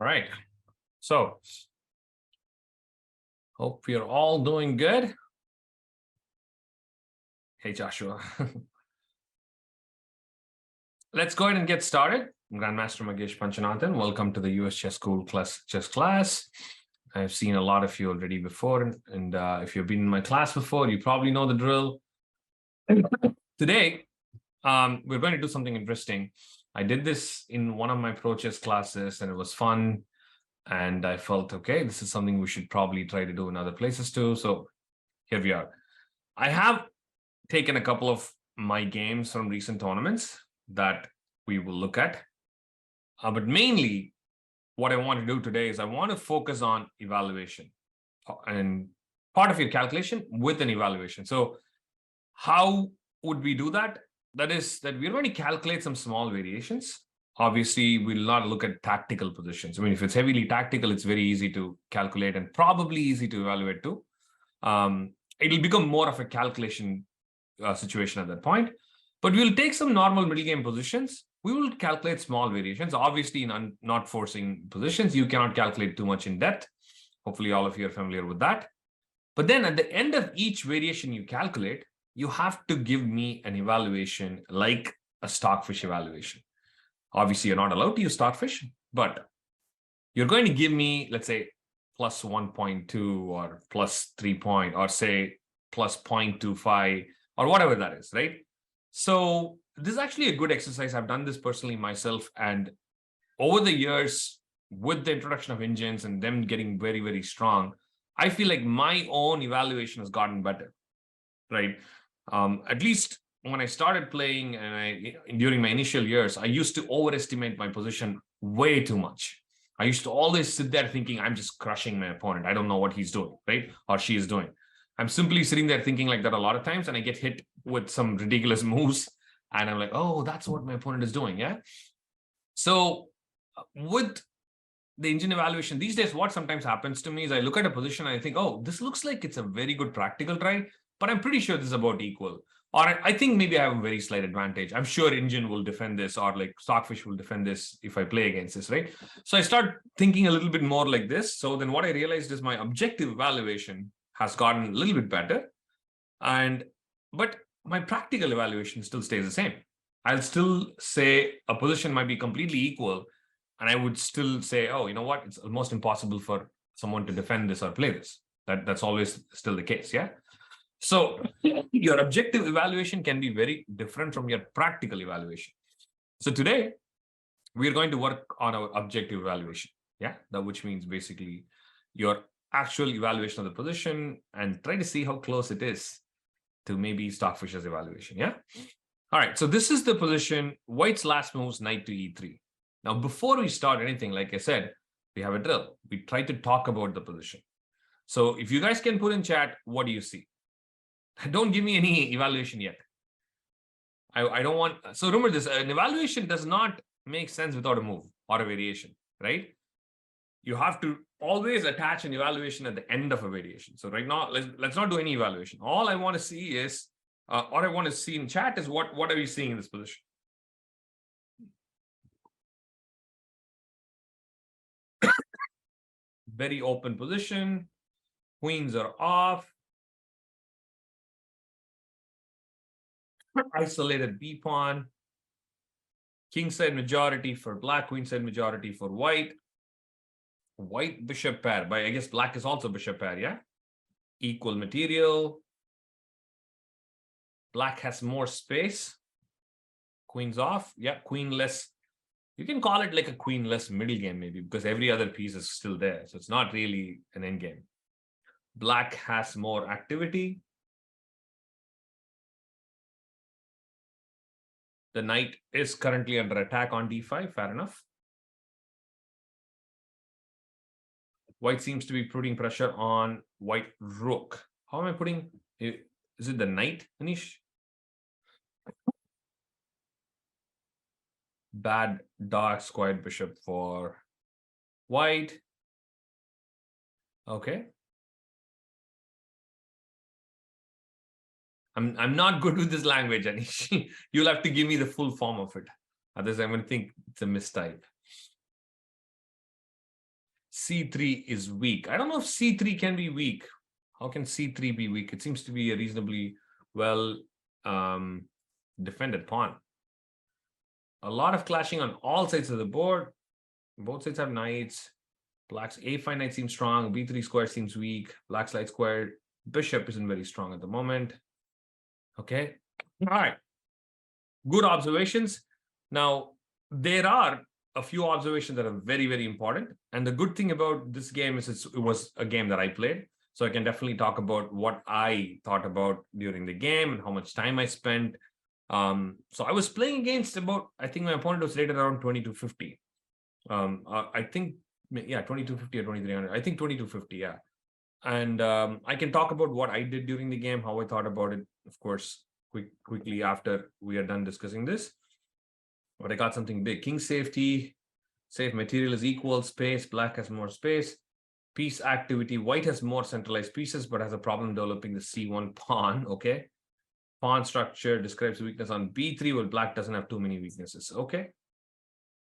All right. So, hope you're all doing good. Hey, Joshua. Let's go ahead and get started. Grandmaster Magesh Panchanathan. Welcome to the US Chess School chess class. I've seen a lot of you already before, and if you've been in my class before, you probably know the drill. Today, we're going to do something interesting. I did this in one of my pro chess classes, and it was fun. And I felt, okay, this is something we should probably try to do in other places too. So here we are. I have taken a couple of my games from recent tournaments that we will look at. But mainly, what I want to do today is I want to focus on evaluation and part of your calculation with an evaluation. So how would we do that? That is that we're going to calculate some small variations. Obviously, we'll not look at tactical positions. I mean, if it's heavily tactical, it's very easy to calculate and probably easy to evaluate too. It'll become more of a calculation situation at that point. But we'll take some normal middle game positions. We will calculate small variations. Obviously, in not forcing positions, you cannot calculate too much in depth. Hopefully, all of you are familiar with that. But then at the end of each variation you calculate, you have to give me an evaluation like a stockfish evaluation. Obviously, you're not allowed to use stockfish, but you're going to give me, let's say, plus 1.2 or plus 3 point, or say plus 0.25 or whatever that is, right? So this is actually a good exercise. I've done this personally myself. And over the years, with the introduction of engines and them getting very, very strong, I feel like my own evaluation has gotten better, right? At least when I started playing and during my initial years, I used to overestimate my position way too much. I used to always sit there thinking, I'm just crushing my opponent. I don't know what he's doing, right? Or she is doing. I'm simply sitting there thinking like that a lot of times, and I get hit with some ridiculous moves. And I'm like, oh, that's what my opponent is doing, yeah? So with the engine evaluation these days, what sometimes happens to me is I look at a position and I think, oh, this looks like it's a very good practical try, but I'm pretty sure this is about equal. Or I think maybe I have a very slight advantage. I'm sure engine will defend this, or like stockfish will defend this if I play against this, right? So I start thinking a little bit more like this. So then what I realized is my objective evaluation has gotten a little bit better. But my practical evaluation still stays the same. I'll still say a position might be completely equal, and I would still say, oh, you know what? It's almost impossible for someone to defend this or play this. That's always still the case, yeah? So your objective evaluation can be very different from your practical evaluation. So today, we're going to work on our objective evaluation, yeah? Which means basically your actual evaluation of the position and try to see how close it is to maybe stockfish's evaluation, yeah? All right, so this is the position. White's last moves knight to e3. Now, before we start anything, like I said, we have a drill. We try to talk about the position. So if you guys can put in chat, what do you see? Don't give me any evaluation yet. I don't want, so remember this, an evaluation does not make sense without a move or a variation, right? You have to always attach an evaluation at the end of a variation. So right now, let's not do any evaluation. All I want to see is, or I want to see in chat is what are we seeing in this position? Very open position. Queens are off. Isolated B pawn. Kingside majority for black, queenside majority for white. White bishop pair, but I guess black is also bishop pair, yeah? Equal material. Black has more space. Queen's off. Yeah, queenless. You can call it like a queenless middle game maybe, because every other piece is still there. So it's not really an end game. Black has more activity. The knight is currently under attack on d5, fair enough. White seems to be putting pressure on white rook. How am I putting, is it the knight, Anish? Bad dark squared bishop for white. Okay. I'm not good with this language, Anish. You'll have to give me the full form of it. Otherwise, I'm going to think it's a mistype. C3 is weak. I don't know if C3 can be weak. How can C3 be weak? It seems to be a reasonably well defended pawn. A lot of clashing on all sides of the board. Both sides have knights. Black's a5 knight seems strong. b3 square seems weak. Black's light square bishop isn't very strong at the moment. Okay. All right. Good observations. Now, there are a few observations that are very, very important. And the good thing about this game is it was a game that I played. So I can definitely talk about what I thought about during the game and how much time I spent. So I was playing against I think my opponent was rated around 2250. I think, yeah, 2250 or 2300. I think 2250, yeah. And I can talk about what I did during the game, how I thought about it, of course, quickly after we are done discussing this. But I got something big. King safety, safe material is equal, space, black has more space. Piece activity, white has more centralized pieces, but has a problem developing the C1 pawn, okay? Pawn structure describes weakness on B3, while black doesn't have too many weaknesses, okay?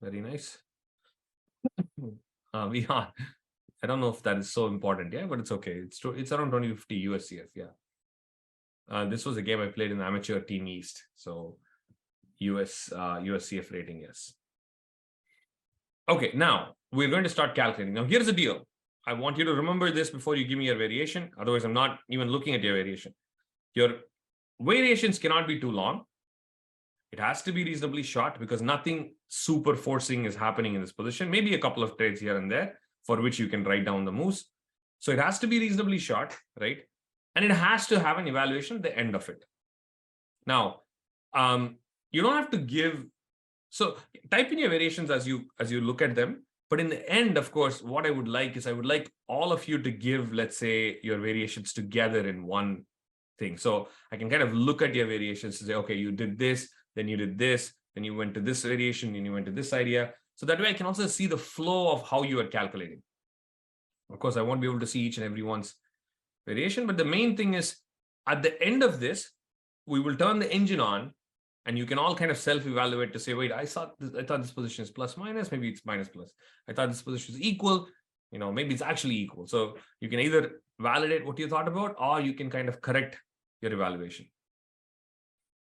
Very nice. Vihan, I don't know if that is so important, yeah, but it's okay. It's around 2050 USCF, yeah. This was a game I played in the amateur team East, so USCF rating, yes. Okay, now we're going to start calculating. Now here's the deal. I want you to remember this before you give me your variation. Otherwise, I'm not even looking at your variation. Your variations cannot be too long. It has to be reasonably short because nothing super forcing is happening in this position. Maybe a couple of trades here and there for which you can write down the moves. So it has to be reasonably short, right? And it has to have an evaluation at the end of it. Now, you don't have to give. So type in your variations as you look at them. But in the end, of course, what I would like is I would like all of you to give, let's say, your variations together in one thing. So I can kind of look at your variations and say, okay, you did this, then you did this, then you went to this variation, then you went to this idea. So that way I can also see the flow of how you are calculating. Of course, I won't be able to see each and everyone's variation, but the main thing is at the end of this, we will turn the engine on and you can all kind of self-evaluate to say, wait, I thought this position is plus minus, maybe it's minus plus. I thought this position is equal, maybe it's actually equal. So you can either validate what you thought about, or you can kind of correct your evaluation.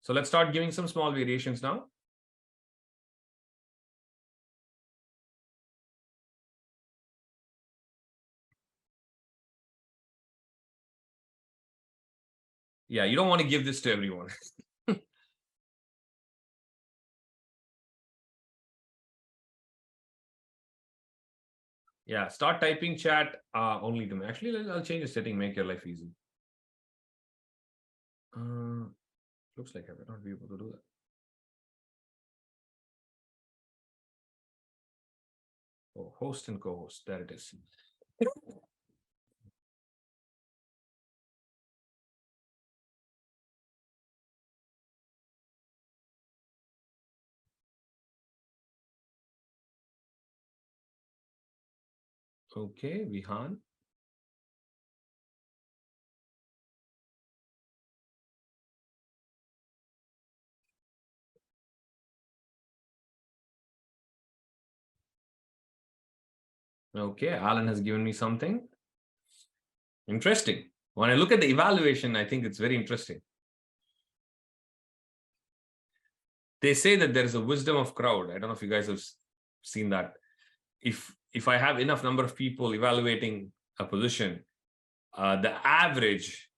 So let's start giving some small variations now. Yeah, you don't want to give this to everyone. Yeah, start typing chat only to me. Actually, I'll change the setting, make your life easy. Looks like I will not be able to do that. Oh, host and co-host, there it is. Okay, Vihan. Okay, Alan has given me something interesting. When I look at the evaluation, I think it's very interesting. They say that there is a wisdom of crowd. I don't know if you guys have seen that. If I have enough number of people evaluating a position, the average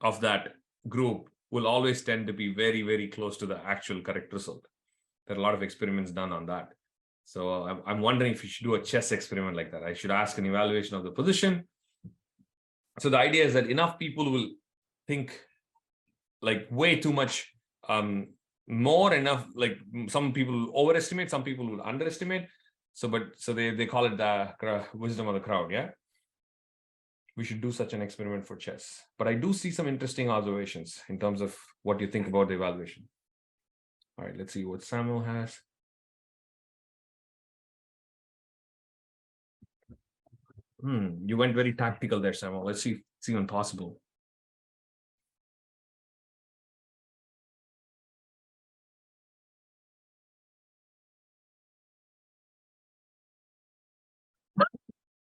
of that group will always tend to be very, very close to the actual correct result. There are a lot of experiments done on that. So I'm wondering if you should do a chess experiment like that. I should ask an evaluation of the position. So the idea is that enough people will think like way too much more enough, like some people will overestimate, some people will underestimate. So they call it the wisdom of the crowd. Yeah, we should do such an experiment for chess. But I do see some interesting observations in terms of what you think about the evaluation. All right, let's see what Samuel has. You went very tactical there, Samuel. Let's see if it's even possible.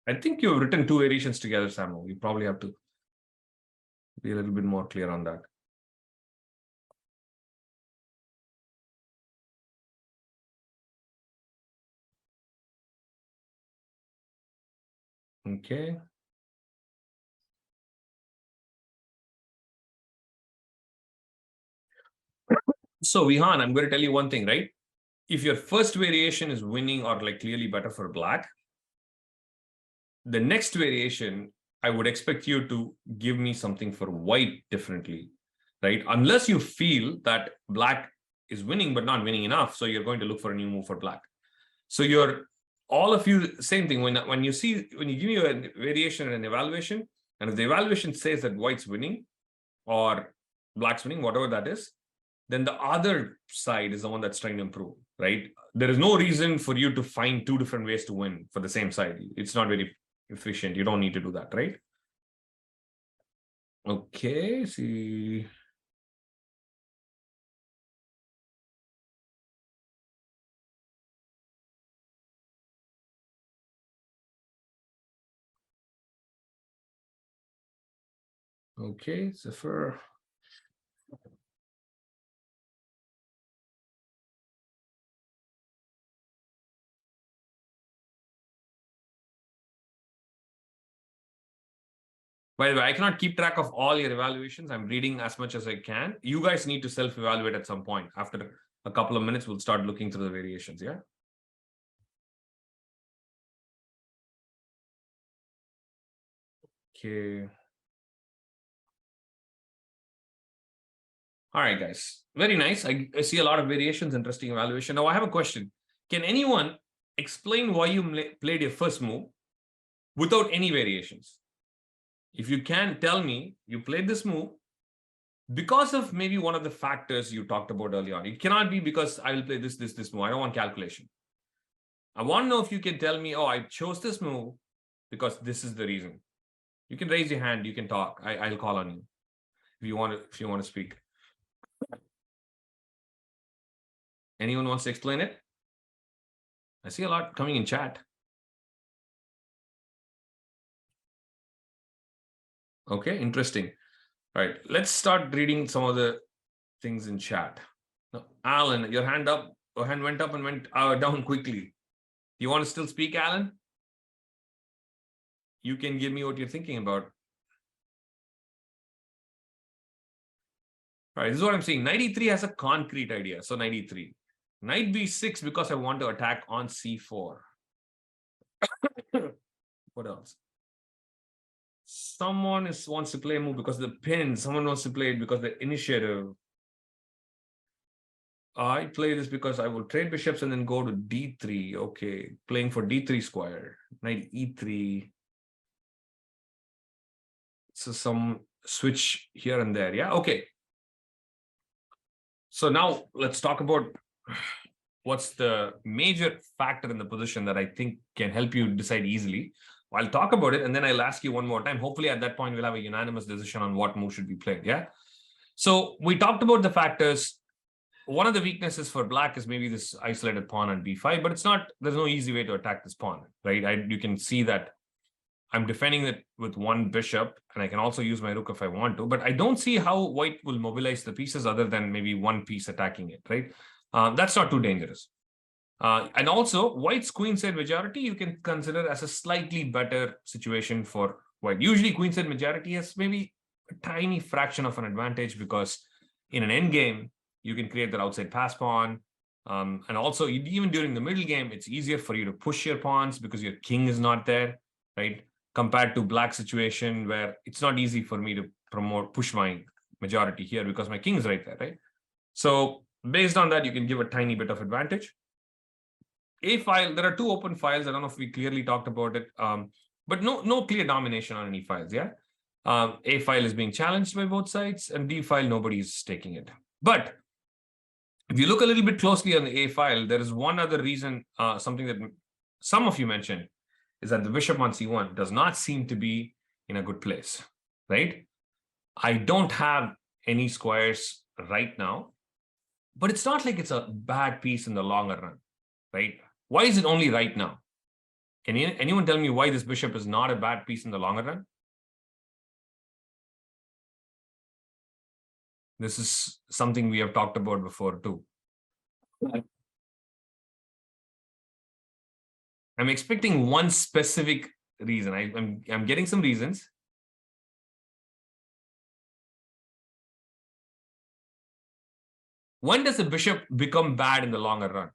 I think you've written two variations together, Samuel. You probably have to be a little bit more clear on that. Okay. So, Vihan, I'm going to tell you one thing, right? If your first variation is winning or like clearly better for black, the next variation, I would expect you to give me something for white differently, right? Unless you feel that black is winning but not winning enough, so you're going to look for a new move for black. So you're all of you same thing. When you give me a variation and an evaluation, and if the evaluation says that white's winning or black's winning, whatever that is, then the other side is the one that's trying to improve, right? There is no reason for you to find two different ways to win for the same side. It's not very efficient. You don't need to do that, right? Okay, see. Okay, Zephyr. By the way, I cannot keep track of all your evaluations. I'm reading as much as I can. You guys need to self-evaluate at some point. After a couple of minutes, we'll start looking through the variations, yeah? Okay. All right, guys. Very nice. I see a lot of variations, interesting evaluation. Now, I have a question. Can anyone explain why you played your first move without any variations? If you can tell me you played this move because of maybe one of the factors you talked about earlier on. It cannot be because I will play this move. I don't want calculation. I want to know if you can tell me, oh, I chose this move because this is the reason. You can raise your hand. You can talk. I'll call on you if you want to speak. Anyone wants to explain it? I see a lot coming in chat. Okay, interesting. All right, let's start reading some of the things in chat. Now, Alan, your hand went up and went down quickly. You want to still speak, Alan? You can give me what you're thinking about. All right, this is what I'm saying. Knight e3 has a concrete idea. So knight e3. Knight b6 because I want to attack on c4. What else? Someone wants to play a move because of the pin. Someone wants to play it because of the initiative. I play this because I will trade bishops and then go to d3. Okay, playing for d3 square. Knight e3. So some switch here and there. Yeah, okay. So now let's talk about what's the major factor in the position that I think can help you decide easily. I'll talk about it and then I'll ask you one more time. Hopefully at that point, we'll have a unanimous decision on what move should be played. Yeah. So we talked about the factors. One of the weaknesses for black is maybe this isolated pawn on b5, but it's not, there's no easy way to attack this pawn, right? You can see that I'm defending it with one bishop and I can also use my rook if I want to, but I don't see how white will mobilize the pieces other than maybe one piece attacking it, right? That's not too dangerous. And also, white's queenside majority you can consider as a slightly better situation for white. Usually, queenside majority has maybe a tiny fraction of an advantage because in an endgame, you can create that outside pass pawn. And also, even during the middle game, it's easier for you to push your pawns because your king is not there, right? Compared to black situation where it's not easy for me to push my majority here because my king is right there, right? So based on that, you can give a tiny bit of advantage. A file, there are two open files. I don't know if we clearly talked about it, but no clear domination on any files, yeah? A file is being challenged by both sides, and B file, nobody's taking it. But if you look a little bit closely on the A file, there is one other reason, something that some of you mentioned, is that the bishop on C1 does not seem to be in a good place, right? I don't have any squares right now, but it's not like it's a bad piece in the longer run, right? Why is it only right now? Can anyone tell me why this bishop is not a bad piece in the longer run? This is something we have talked about before too. I'm expecting one specific reason. I'm getting some reasons. When does a bishop become bad in the longer run?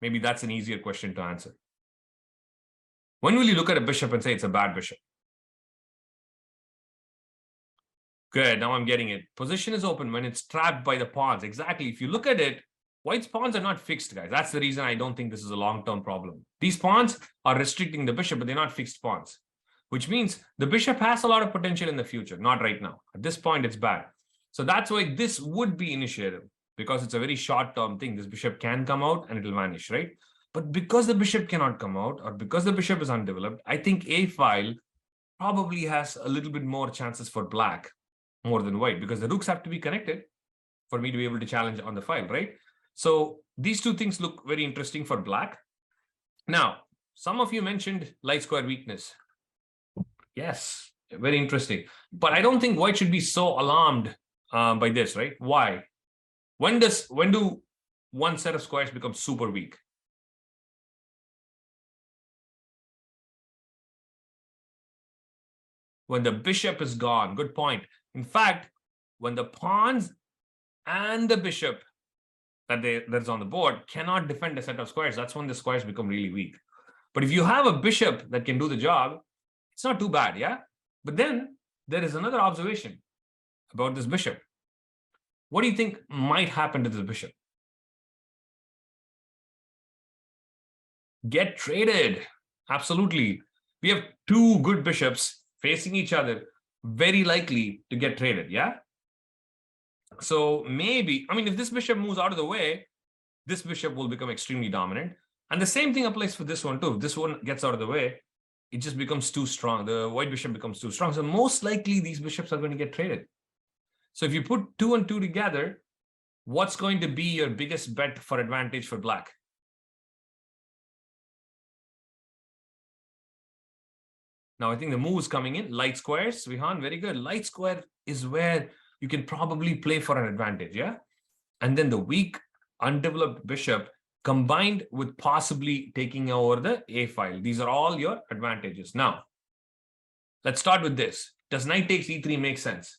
Maybe that's an easier question to answer. When will you look at a bishop and say it's a bad bishop? Good, now I'm getting it. Position is open when it's trapped by the pawns. Exactly. If you look at it, white's pawns are not fixed, guys. That's the reason I don't think this is a long-term problem. These pawns are restricting the bishop, but they're not fixed pawns, which means the bishop has a lot of potential in the future, not right now. At this point, it's bad. So that's why this would be initiative, because it's a very short-term thing. This bishop can come out and it'll vanish, right? But because the bishop cannot come out, or because the bishop is undeveloped, I think a file probably has a little bit more chances for black more than white, because the rooks have to be connected for me to be able to challenge on the file, right? So these two things look very interesting for black. Now, some of you mentioned light square weakness. Yes, very interesting. But I don't think white should be so alarmed by this, right? Why? When do one set of squares become super weak? When the bishop is gone. Good point. In fact, when the pawns and the bishop that's on the board cannot defend a set of squares, that's when the squares become really weak. But if you have a bishop that can do the job, it's not too bad, yeah? But then there is another observation about this bishop. What do you think might happen to this bishop? Get traded. Absolutely. We have two good bishops facing each other, very likely to get traded, yeah? So maybe, I mean, if this bishop moves out of the way, this bishop will become extremely dominant. And the same thing applies for this one too. If this one gets out of the way, it just becomes too strong. The white bishop becomes too strong. So most likely these bishops are going to get traded. So if you put 2 and 2 together, what's going to be your biggest bet for advantage for black? Now, I think the move is coming in. Light squares, Vihan, very good. Light square is where you can probably play for an advantage, yeah? And then the weak, undeveloped bishop combined with possibly taking over the A file. These are all your advantages. Now, let's start with this. Does knight takes E3 make sense?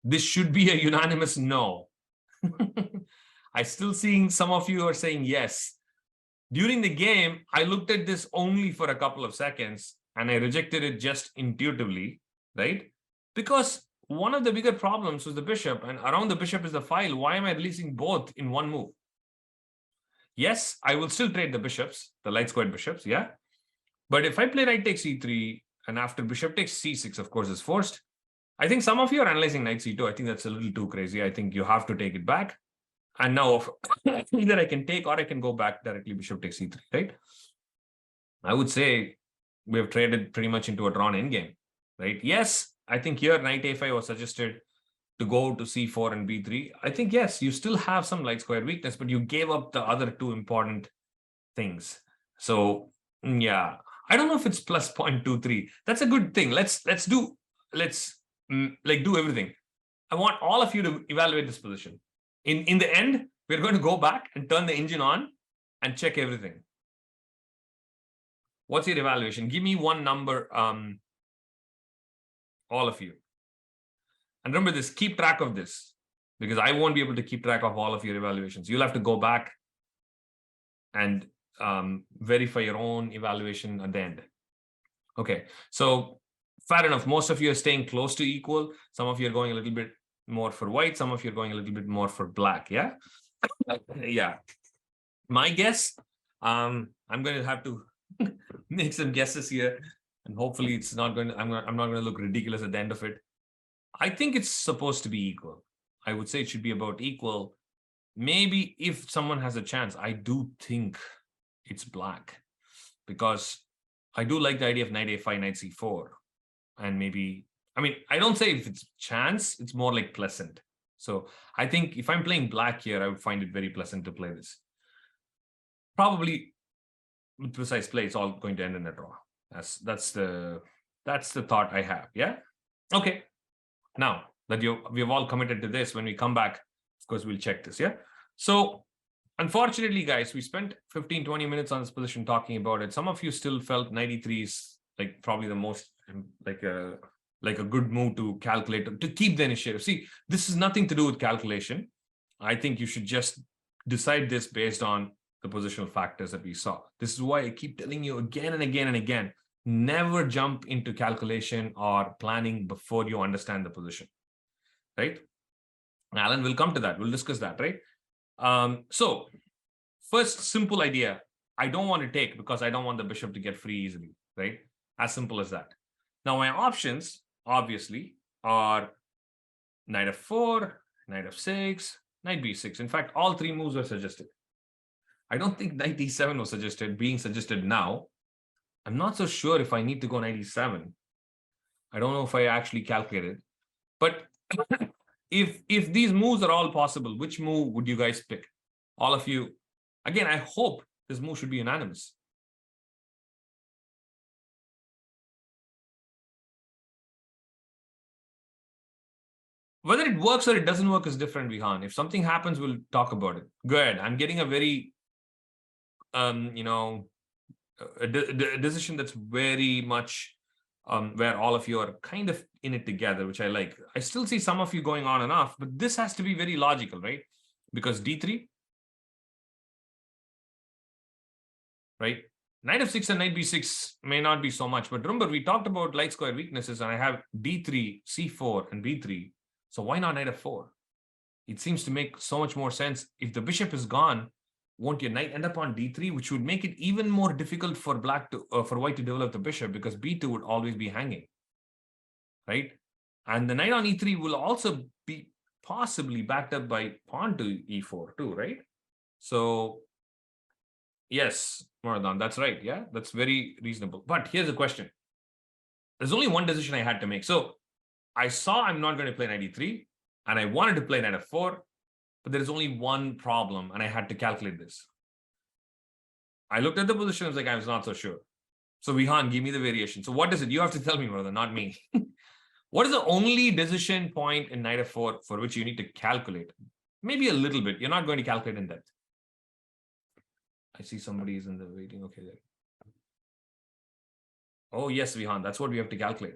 This should be a unanimous no. I'm still seeing some of you are saying yes. During the game, I looked at this only for a couple of seconds and I rejected it just intuitively, right? Because one of the bigger problems was the bishop, and around the bishop is the file. Why am I releasing both in one move? Yes, I will still trade the bishops, the light squared bishops, yeah? But if I play knight takes e3 and after bishop takes c6, of course, is forced. I think some of you are analyzing knight c2. I think that's a little too crazy. I think you have to take it back. And now either I can take or I can go back directly bishop takes e3, right? I would say we have traded pretty much into a drawn endgame, right? Yes, I think here knight a5 was suggested to go to c4 and b3. I think, yes, you still have some light square weakness, but you gave up the other two important things. So, yeah, I don't know if it's plus 0.23. That's a good thing. Let's do everything. I want all of you to evaluate this position. In the end, we're going to go back and turn the engine on and check everything. What's your evaluation? Give me one number, all of you. And remember this, keep track of this, because I won't be able to keep track of all of your evaluations. You'll have to go back and verify your own evaluation at the end. Okay, so fair enough. Most of you are staying close to equal. Some of you are going a little bit more for white. Some of you are going a little bit more for black. Yeah. Yeah. My guess, I'm going to have to make some guesses here, and hopefully it's not going to, I'm not going to look ridiculous at the end of it. I think it's supposed to be equal. I would say it should be about equal. Maybe if someone has a chance, I do think it's black, because I do like the idea of knight a5, knight c4, and maybe I mean, I don't say if it's chance, it's more like pleasant. So I think if I'm playing black here, I would find it very pleasant to play this. Probably with precise play, it's all going to end in a draw. That's the thought I have. Yeah. Okay. Now that we've all committed to this, when we come back, of course, we'll check this. Yeah. So unfortunately, guys, we spent 15-20 minutes on this position talking about it. Some of you still felt 93 is like probably the most like a good move to calculate, to keep the initiative. See, this is nothing to do with calculation. I think you should just decide this based on the positional factors that we saw. This is why I keep telling you again and again and again, never jump into calculation or planning before you understand the position, right? Alan, we'll come to that. We'll discuss that, right? So first simple idea, I don't want to take because I don't want the bishop to get free easily, right? As simple as that. Now my options obviously are knight f4, knight f6, knight b6. In fact, all three moves were suggested. I don't think knight e7 was being suggested now. I'm not so sure if I need to go knight e7. I don't know if I actually calculated, but if these moves are all possible, which move would you guys pick? All of you. Again, I hope this move should be unanimous. Whether it works or it doesn't work is different, Vihan. If something happens, we'll talk about it. Go ahead. I'm getting a very, a decision that's very much where all of you are kind of in it together, which I like. I still see some of you going on and off, but this has to be very logical, right? Because d3, right? Knight f6 and knight b6 may not be so much, but remember, we talked about light square weaknesses, and I have d3, c4, and b3. So why not knight f4? It seems to make so much more sense. If the bishop is gone, won't your knight end up on d3, which would make it even more difficult for for white to develop the bishop, because b2 would always be hanging, right? And the knight on e3 will also be possibly backed up by pawn to e4 too, right? So yes, Maradon, that's right. Yeah, that's very reasonable. But here's the question. There's only one decision I had to make. So I saw I'm not going to play knight e3, and I wanted to play knight f4, but there is only one problem, and I had to calculate this. I looked at the position, I was like, I was not so sure. So Vihan, give me the variation. So what is it? You have to tell me, brother, not me. What is the only decision point in knight f4 for which you need to calculate? Maybe a little bit. You're not going to calculate in depth. I see somebody is in the waiting. Okay, there. Oh, yes, Vihan, that's what we have to calculate.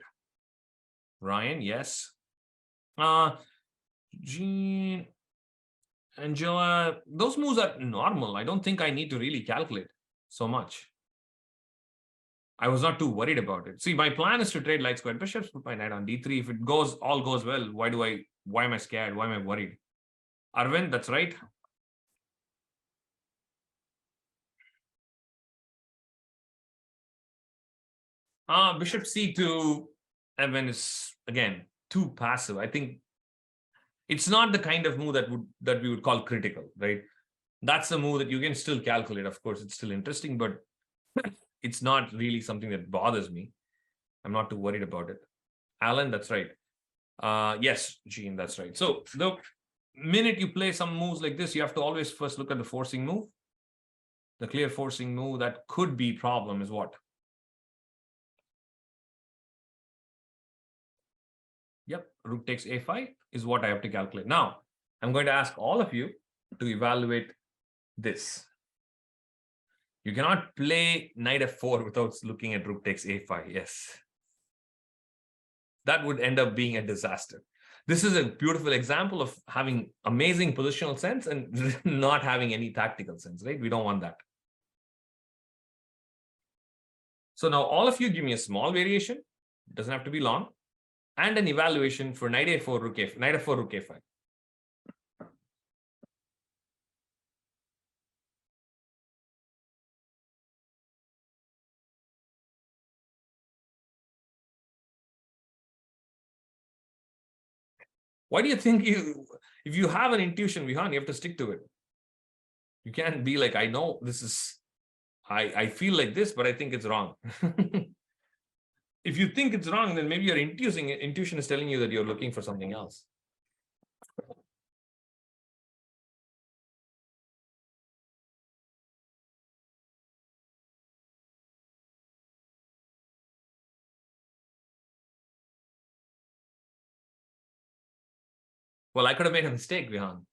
Ryan, yes. Jean, Angela, those moves are normal. I don't think I need to really calculate so much. I was not too worried about it. See, my plan is to trade light square bishops, put my knight on d3. If it all goes well, why am I scared? Why am I worried? Arvind, that's right. Bishop c2, Evan, is again too passive. I think it's not the kind of move that we would call critical, right? That's a move that you can still calculate. Of course, it's still interesting, but it's not really something that bothers me. I'm not too worried about it. Alan, that's right. Yes, Gene, that's right. So the minute you play some moves like this, you have to always first look at the forcing move. The clear forcing move that could be problem is what? Yep, rook takes a5 is what I have to calculate. Now, I'm going to ask all of you to evaluate this. You cannot play knight f4 without looking at rook takes a5. Yes. That would end up being a disaster. This is a beautiful example of having amazing positional sense and not having any tactical sense, right? We don't want that. So now all of you give me a small variation. It doesn't have to be long. And an evaluation for knight a4, rook a5, knight f4, rook a5. Why do you think if you have an intuition, Vihan, you have to stick to it? You can't be like, I know this is, I feel like this, but I think it's wrong. if you think it's wrong, then maybe your intuition is telling you that you're looking for something else. Well, I could have made a mistake, Vihan.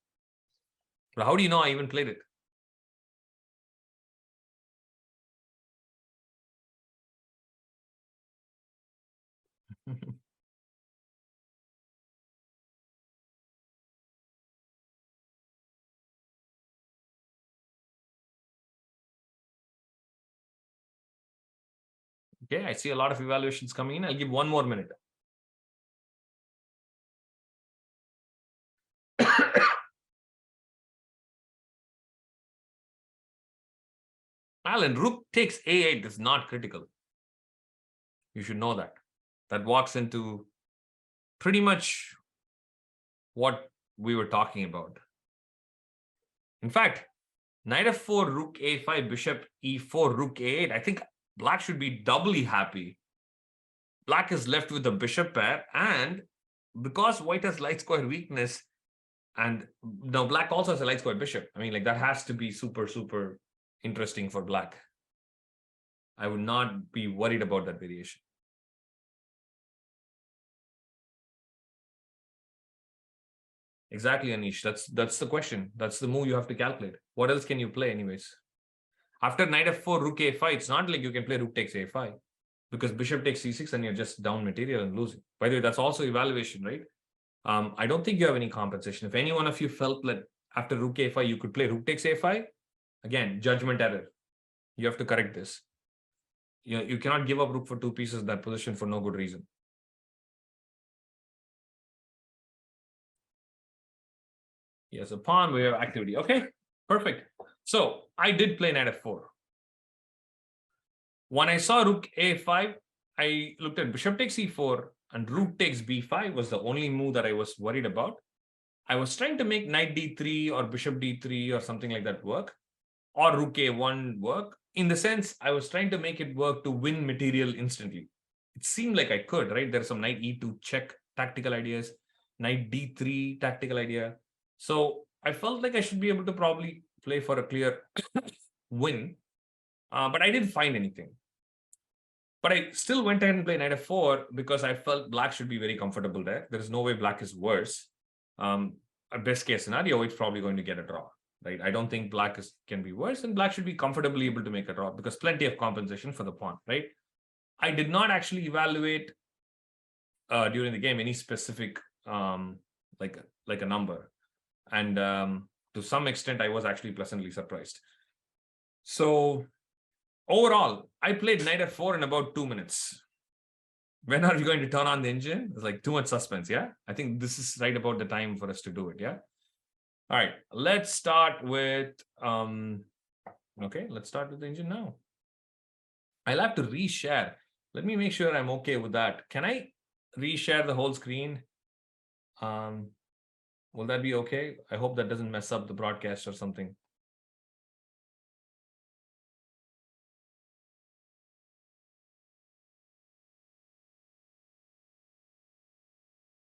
But how do you know I even played it? Okay, I see a lot of evaluations coming in. I'll give 1 more minute. Alan, rook takes a8 is not critical. You should know that. That walks into pretty much what we were talking about. In fact, knight f4, rook a5, bishop e4, rook a8. I think black should be doubly happy. Black is left with the bishop pair, and because white has light square weakness, and now black also has a light square bishop. I mean, like, that has to be super, super interesting for black. I would not be worried about that variation. Exactly, Anish. That's the question. That's the move you have to calculate. What else can you play anyways? After knight f4, rook a5, it's not like you can play rook takes a5 because bishop takes c6 and you're just down material and losing. By the way, that's also evaluation, right? I don't think you have any compensation. If any one of you felt that after rook a5 you could play rook takes a5, again, judgment error. You have to correct this. You cannot give up rook for 2 pieces in that position for no good reason. Yes, a pawn, we have activity. Okay, perfect. So I did play knight f4. When I saw rook a5, I looked at bishop takes e4 and rook takes b5 was the only move that I was worried about. I was trying to make knight d3 or bishop d3 or something like that work, or rook a1 work. In the sense, I was trying to make it work to win material instantly. It seemed like I could, right? There's some knight e2 check tactical ideas, knight d3 tactical idea. So I felt like I should be able to probably play for a clear win, but I didn't find anything. But I still went ahead and played knight f4 because I felt black should be very comfortable there. There is no way black is worse. A best case scenario, it's probably going to get a draw, right? I don't think black can be worse, and black should be comfortably able to make a draw because plenty of compensation for the pawn, right? I did not actually evaluate during the game any specific like a number, and to some extent I was actually pleasantly surprised. So overall, I played knight f4 in about 2 minutes. When are we going to turn on the engine? It's like too much suspense, yeah? I think this is right about the time for us to do it, yeah? All right, let's start with, okay, let's start with the engine now. I'll have to reshare. Let me make sure I'm okay with that. Can I reshare the whole screen? Will that be okay? I hope that doesn't mess up the broadcast or something.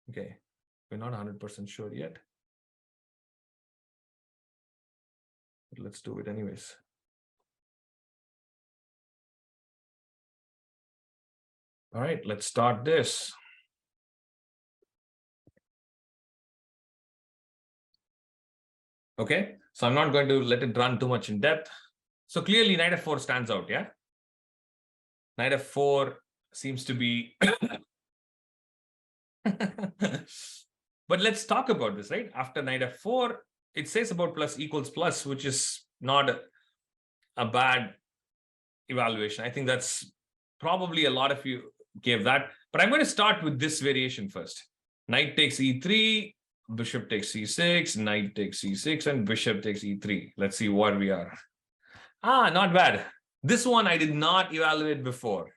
Okay, we're not 100% sure yet. But let's do it anyways. All right, let's start this. Okay, so I'm not going to let it run too much in depth. So clearly knight f4 stands out, yeah? Knight f4 seems to be... But let's talk about this, right? After knight f4, it says about plus equals plus, which is not a bad evaluation. I think that's probably a lot of you gave that. But I'm going to start with this variation first. Knight takes e3, bishop takes c6, knight takes c6, and bishop takes e3. Let's see what we are. Not bad. This one I did not evaluate before.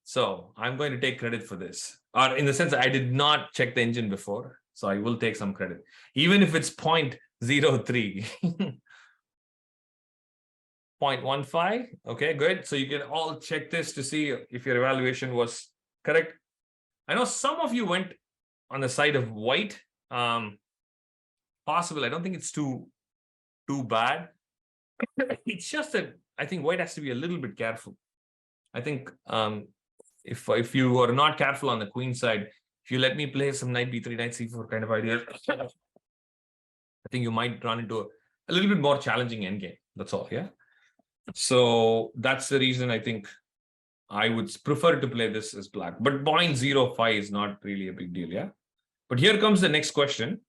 So I'm going to take credit for this. Or in the sense that I did not check the engine before. So I will take some credit. Even if it's 0.03. 0.15. Okay, good. So you can all check this to see if your evaluation was correct? I know some of you went on the side of white. Possible. I don't think it's too bad. It's just that I think white has to be a little bit careful. I think if you are not careful on the queen side, if you let me play some knight b3, knight c4 kind of idea, I think you might run into a little bit more challenging endgame. That's all, yeah? So that's the reason I think I would prefer to play this as black. But 0.05 is not really a big deal, yeah? But here comes the next question.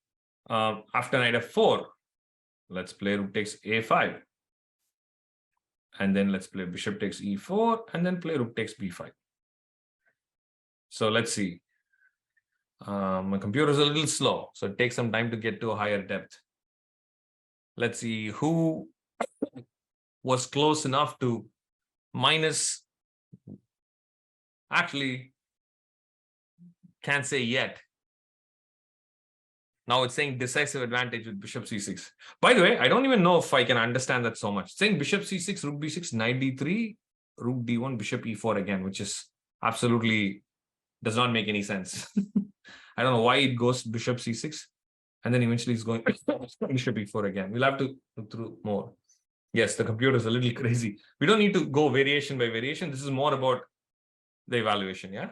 After knight f4, let's play rook takes a5. And then let's play bishop takes e4, and then play rook takes b5. So let's see. My computer is a little slow, so it takes some time to get to a higher depth. Let's see who was close enough to minus. Actually, can't say yet. Now it's saying decisive advantage with bishop c6. By the way, I don't even know if I can understand that so much. It's saying bishop c6, rook b6, knight d3, rook d1, bishop e4 again, which is absolutely does not make any sense. I don't know why it goes bishop c6 and then eventually it's going bishop e4 again. We'll have to look through more. Yes, the computer is a little crazy. We don't need to go variation by variation. This is more about the evaluation, yeah?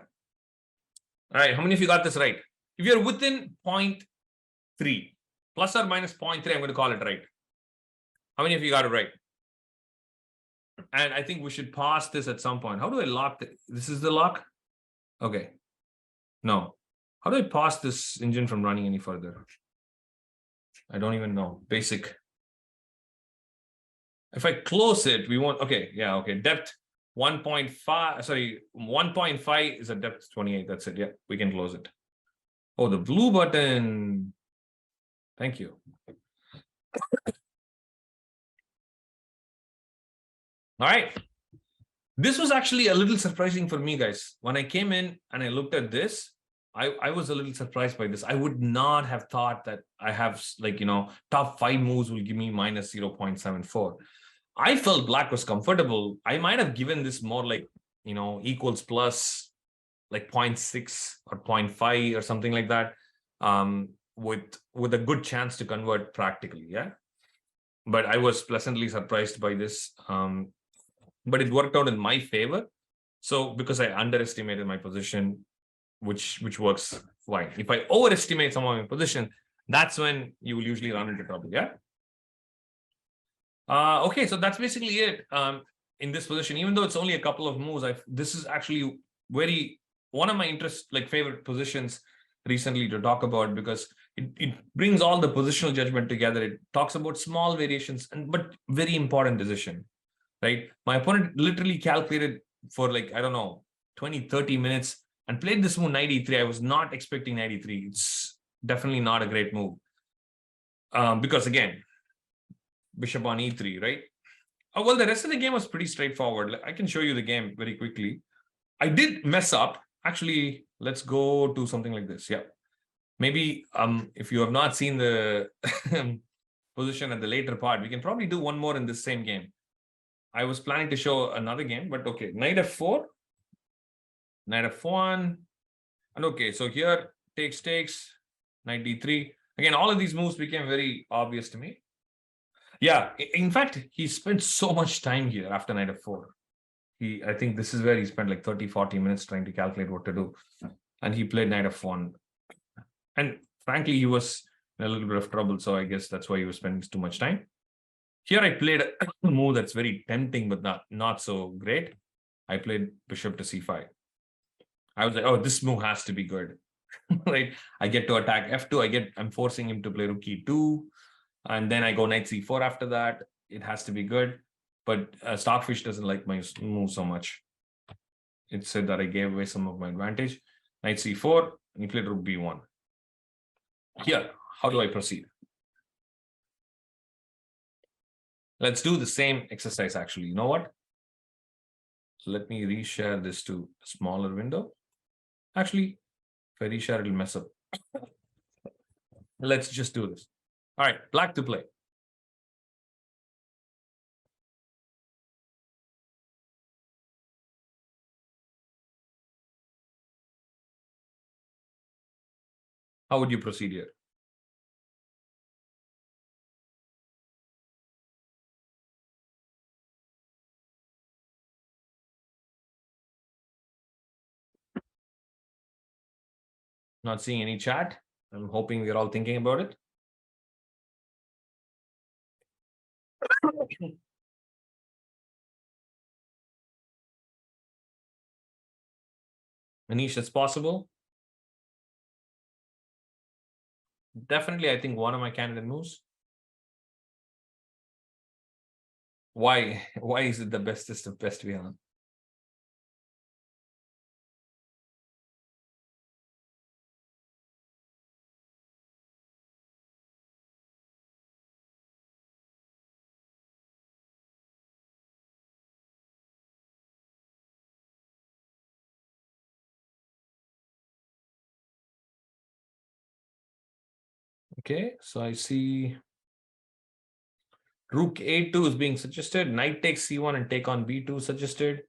All right, how many of you got this right? If you're within 0.3, plus or minus 0.3, I'm going to call it right. How many of you got it right? And I think we should pause this at some point. How do I lock this? Is the lock? Okay. No. How do I pause this engine from running any further? I don't even know. Basic. If I close it, we want, okay, yeah, okay. Depth 1.5, sorry, 1.5 is a depth 28. That's it. Yeah, we can close it. Oh, the blue button. Thank you. All right. This was actually a little surprising for me, guys. When I came in and I looked at this, I was a little surprised by this. I would not have thought that I have, like, you know, top 5 moves will give me minus 0.74. I felt black was comfortable. I might have given this more like, you know, equals plus like 0.6 or 0.5 or something like that, with a good chance to convert practically, yeah? But I was pleasantly surprised by this. But it worked out in my favor. So because I underestimated my position, which works fine. If I overestimate some of my position, that's when you will usually run into trouble, yeah? Okay, so that's basically it in this position. Even though it's only a couple of moves, this is actually one of my favorite positions recently to talk about, because it brings all the positional judgment together. It talks about small variations, but very important decision, right? My opponent literally calculated for, like, I don't know, 20, 30 minutes and played this move knight e3. I was not expecting knight e3. It's definitely not a great move. Because again, bishop on e3, right? Oh, well, the rest of the game was pretty straightforward. I can show you the game very quickly. I did mess up. Actually, let's go to something like this. Yeah. Maybe if you have not seen the position at the later part, we can probably do one more in this same game. I was planning to show another game, but okay. Knight f4, knight f1. And okay, so here takes, knight d3. Again, all of these moves became very obvious to me. Yeah, in fact, he spent so much time here after knight f4. I think this is where he spent like 30, 40 minutes trying to calculate what to do. And he played knight f1. And frankly, he was in a little bit of trouble. So I guess that's why he was spending too much time. Here I played a move that's very tempting, but not so great. I played bishop to c5. I was like, oh, this move has to be good. Right? I get to attack f2. I'm forcing him to play rook e2. And then I go knight c4 after that. It has to be good. But Stockfish doesn't like my move so much. It said that I gave away some of my advantage. Knight c4, and he played rook b1. Here, how do I proceed? Let's do the same exercise, actually. You know what? Let me reshare this to a smaller window. Actually, if I reshare, it'll mess up. Let's just do this. All right, black to play. How would you proceed here? Not seeing any chat. I'm hoping we're all thinking about it. Manish, it's possible. Definitely, I think one of my candidate moves. Why? Why is it the bestest of best, Vihan? Okay, so I see Rook A2 is being suggested. Knight takes C1 and take on B2 suggested.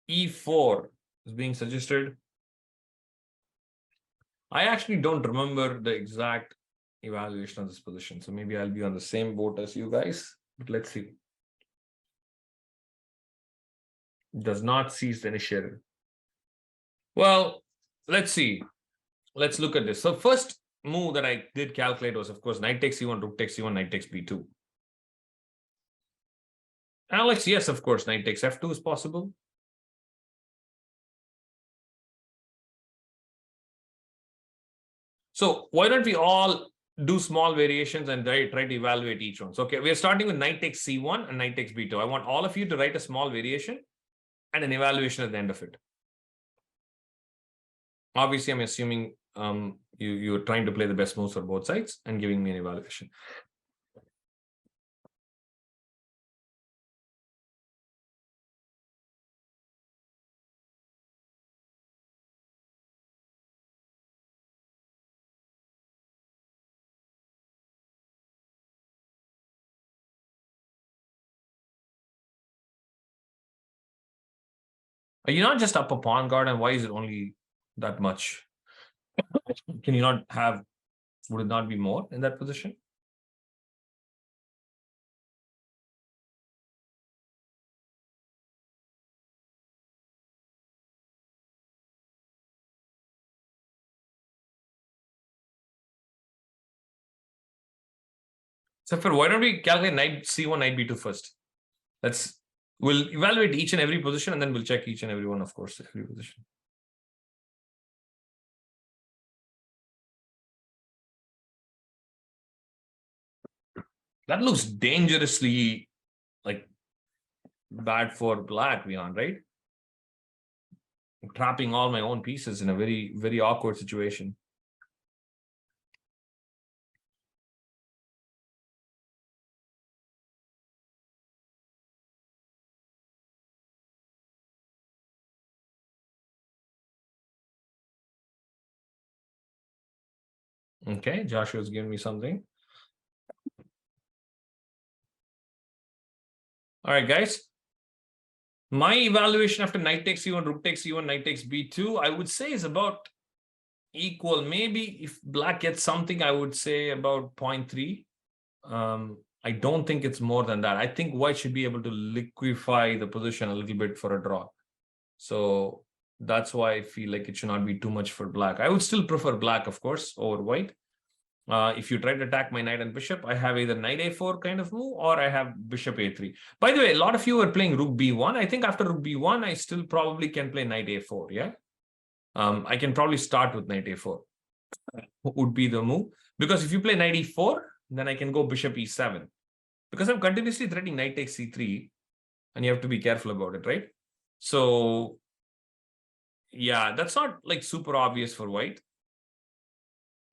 E4 is being suggested. I actually don't remember the exact evaluation of this position. So maybe I'll be on the same boat as you guys. But let's see. Does not seize the initiative. Well, let's see. Let's look at this. So first move that I did calculate was, of course, knight takes C1, rook takes C1, knight takes B2. Alex, yes, of course, knight takes F2 is possible. So why don't we all do small variations and try to evaluate each one? So, okay, we're starting with knight takes C1 and knight takes B2. I want all of you to write a small variation and an evaluation at the end of it. Obviously, I'm assuming you're trying to play the best moves for both sides and giving me an evaluation. Are you not just up a pawn guard, and why is it only that much? Can you not have, would it not be more in that position? So for why don't we calculate knight C1, knight B2 first? We'll evaluate each and every position and then we'll check each and every one, of course, every position. That looks dangerously like bad for black, Vihan, right? I'm trapping all my own pieces in a very, very awkward situation. Okay, Joshua's giving me something. All right, guys. My evaluation after knight takes C1, rook takes C1, knight takes B2, I would say is about equal. Maybe if black gets something, I would say about 0.3. I don't think it's more than that. I think white should be able to liquefy the position a little bit for a draw. So that's why I feel like it should not be too much for black. I would still prefer black, of course, over white. If you try to attack my knight and bishop, I have either knight a4 kind of move or I have bishop a3. By the way, a lot of you are playing rook b1. I think after rook b1, I still probably can play knight a4, yeah? I can probably start with knight a4 would be the move. Because if you play knight e4, then I can go bishop e7. Because I'm continuously threatening knight takes c3, and you have to be careful about it, right? So, yeah, that's not like super obvious for white.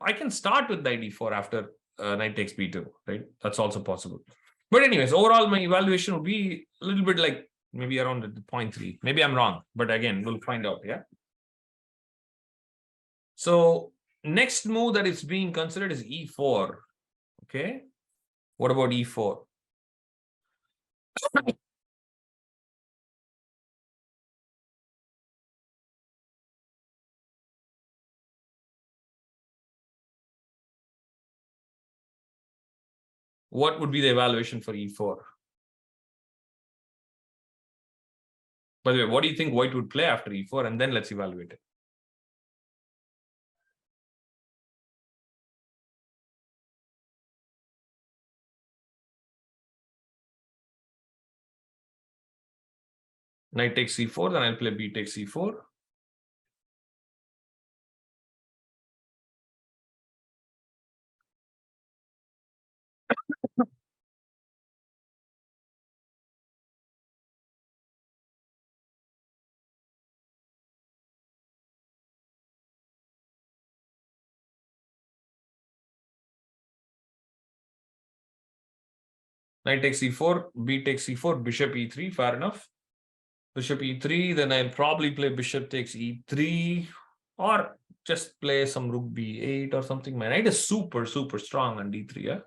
I can start with knight e4 after knight takes b2, right? That's also possible. But anyways, overall, my evaluation would be a little bit like maybe around 0.3. Maybe I'm wrong, but again, we'll find out, yeah? So next move that is being considered is e4, okay? What about e4? What would be the evaluation for e4? By the way, what do you think white would play after e4? And then let's evaluate it. Knight takes c4, then I'll play b takes c4. Knight takes c4, b takes c4, bishop e3, fair enough. Bishop e3, then I'll probably play bishop takes e3, or just play some rook b8 or something. My knight is super, super strong on d3, yeah?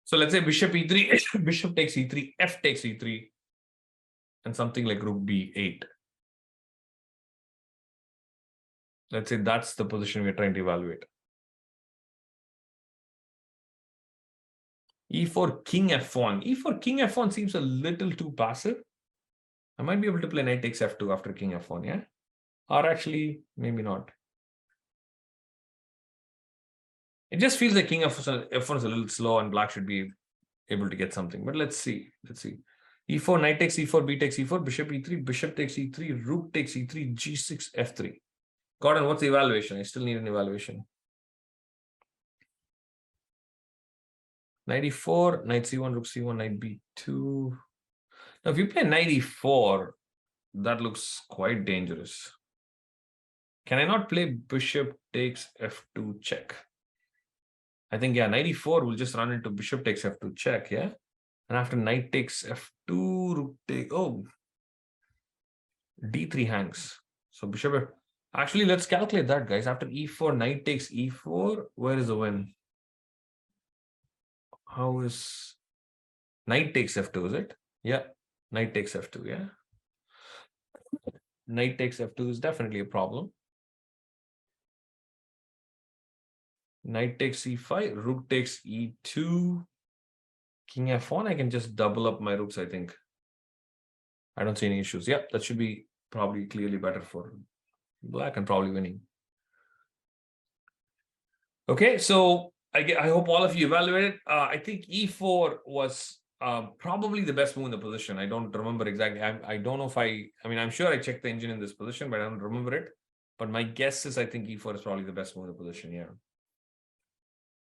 So let's say bishop e3, bishop takes e3, f takes e3, and something like rook b8. Let's say that's the position we're trying to evaluate. e4, king f1. e4, king f1 seems a little too passive. I might be able to play knight takes f2 after king f1, yeah? Or actually, maybe not. It just feels like king f1 is a little slow and black should be able to get something. But let's see. Let's see. e4, knight takes e4, b takes e4, bishop e3, bishop takes e3, rook takes e3, g6, f3. Gordon, what's the evaluation? I still need an evaluation. Knight e4, knight c1, rook c1, knight b2. Now, if you play knight e4, that looks quite dangerous. Can I not play bishop takes f2 check? I think, yeah, knight e4 will just run into bishop takes f2 check, yeah? And after knight takes f2, rook take, oh, d3 hangs. So bishop, actually, let's calculate that, guys. After e4, knight takes e4, where is the win? How is knight takes f2, is it? Yeah, knight takes f2, yeah. Knight takes f2 is definitely a problem. Knight takes e5, rook takes e2, king f1. I can just double up my rooks, I think. I don't see any issues. Yeah, that should be probably clearly better for black and probably winning. Okay, so I hope all of you evaluated. I think e4 was probably the best move in the position. I don't remember exactly. I don't know if mean, I'm sure I checked the engine in this position, but I don't remember it. But my guess is I think e4 is probably the best move in the position here.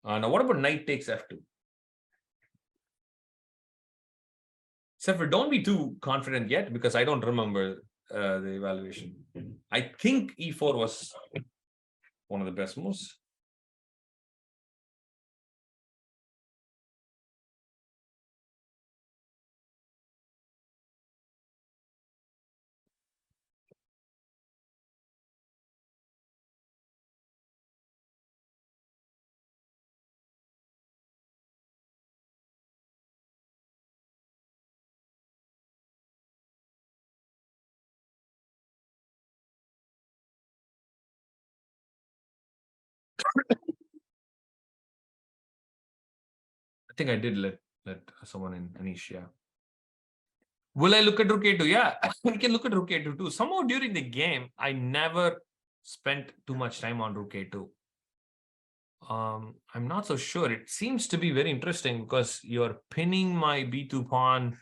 Now, what about knight takes f2? Sefer, don't be too confident yet because I don't remember the evaluation. I think e4 was one of the best moves. I think I did let someone in, Anish, yeah. Will I look at rook a2? Yeah, we can look at rook a2 too. Somehow during the game, I never spent too much time on rook a2. I'm not so sure. It seems to be very interesting because you're pinning my b2 pawn,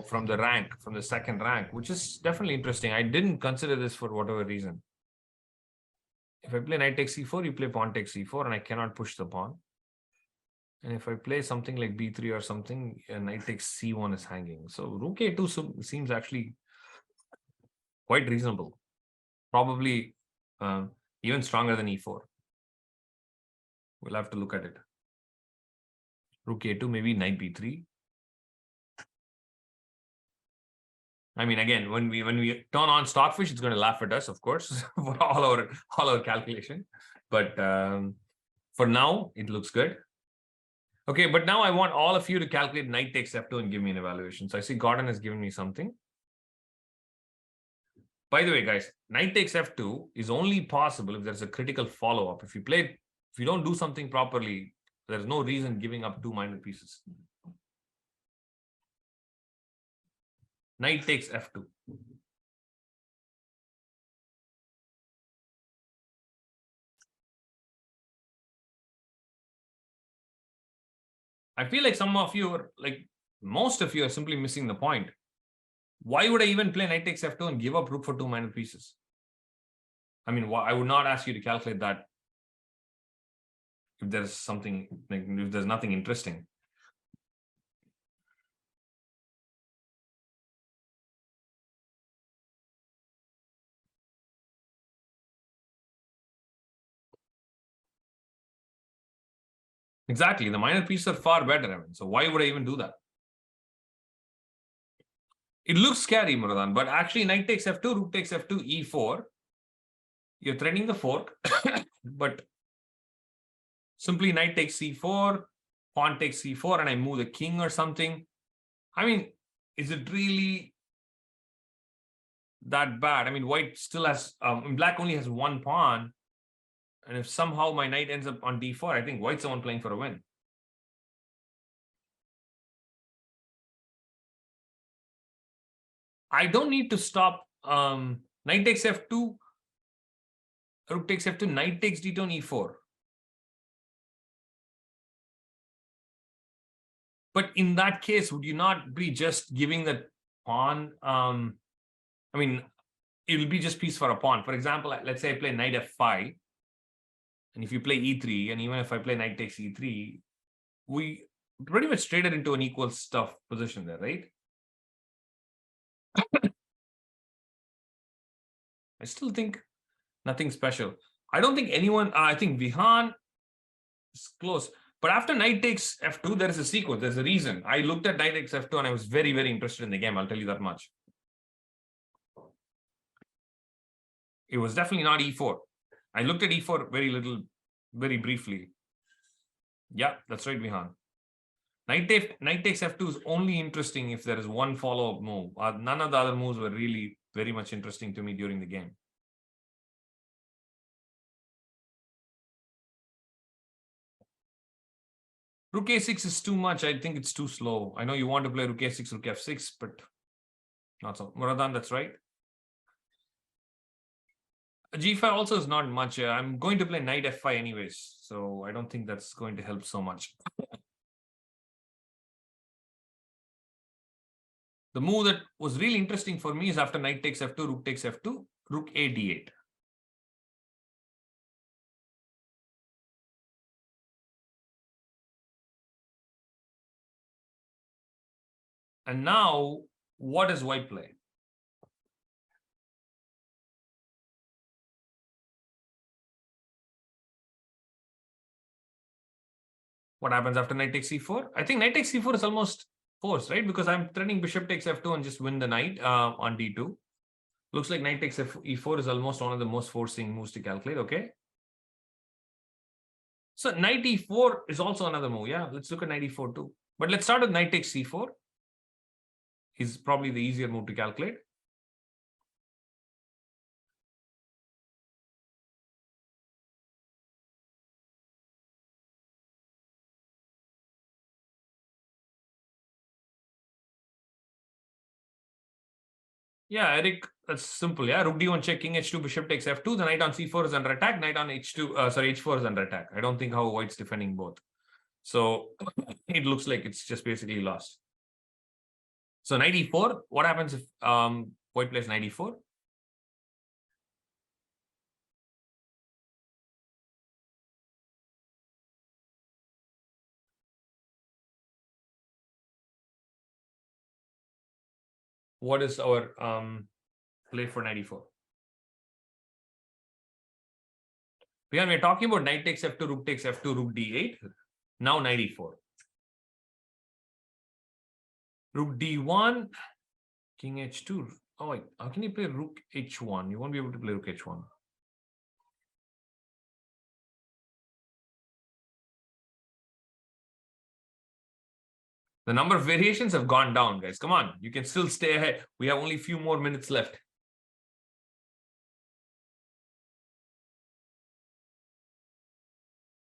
from the rank, from the second rank, which is definitely interesting. I didn't consider this for whatever reason. If I play knight takes c4, you play pawn takes c4, and I cannot push the pawn. And if I play something like b3 or something, knight takes c1 is hanging. So rook a2 seems actually quite reasonable. Probably even stronger than e4. We'll have to look at it. Rook a2, maybe knight b3. I mean, again, when we turn on Stockfish, it's going to laugh at us, of course, for all our calculation. But for now, it looks good. Okay, but now I want all of you to calculate knight takes f2 and give me an evaluation. So I see Gordon has given me something. By the way, guys, knight takes f2 is only possible if there's a critical follow-up. If you don't do something properly, there's no reason giving up 2 minor pieces. Knight takes f2. I feel like some of you are most of you are simply missing the point. Why would I even play knight takes f2 and give up rook for 2 minor pieces? I mean, I would not ask you to calculate that if there's something, if there's nothing interesting. Exactly. The minor pieces are far better. I mean, so why would I even do that? It looks scary, Muradan, but actually knight takes f2, rook takes f2, e4. You're threatening the fork, but simply knight takes c4, pawn takes c4, and I move the king or something. I mean, is it really that bad? I mean, white still has, black only has 1 pawn. And if somehow my knight ends up on d4, I think white's the one playing for a win. I don't need to stop knight takes f2, rook takes f2, knight takes d2 on e4. But in that case, would you not be just giving the pawn? I mean, it will be just piece for a pawn. For example, let's say I play knight f5. And if you play e3, and even if I play knight takes e3, we pretty much traded into an equal stuff position there, right? I still think nothing special. I don't think anyone, I think Vihan is close. But after knight takes f2, there is a sequence. There's a reason. I looked at knight takes f2 and I was very, very interested in the game. I'll tell you that much. It was definitely not e4. I looked at e4 very briefly. Yeah, that's right, Vihan. Knight takes f2 is only interesting if there is one follow-up move. None of the other moves were really very much interesting to me during the game. Rook a6 is too much. I think it's too slow. I know you want to play rook a6, rook f6, but not so. Muradan, that's right. G5 also is not much. I'm going to play knight f5 anyways, so I don't think that's going to help so much. The move that was really interesting for me is after knight takes f2, rook takes f2, rook a d8. And now, what does white play? What happens after knight takes c4? I think knight takes c4 is almost forced, right? Because I'm threatening bishop takes f2 and just win the knight on d2. Looks like knight takes e4 is almost one of the most forcing moves to calculate, okay? So knight e4 is also another move, yeah? Let's look at knight e4 too. But let's start with knight takes c4. Is probably the easier move to calculate. Yeah, Eric, that's simple. Yeah, rook d1 check, king h2, bishop takes f2. The knight on c4 is under attack. Knight on h2, h4 is under attack. I don't think how white's defending both. So it looks like it's just basically lost. So knight e4. What happens if white plays knight e4? What is our play for knight e4? Again, we're talking about knight takes f2, rook takes f2, rook d8. Now knight e4. Rook d1, king h2. Oh, wait. How can you play rook h1? You won't be able to play rook h1. The number of variations have gone down, guys. Come on. You can still stay ahead. We have only a few more minutes left.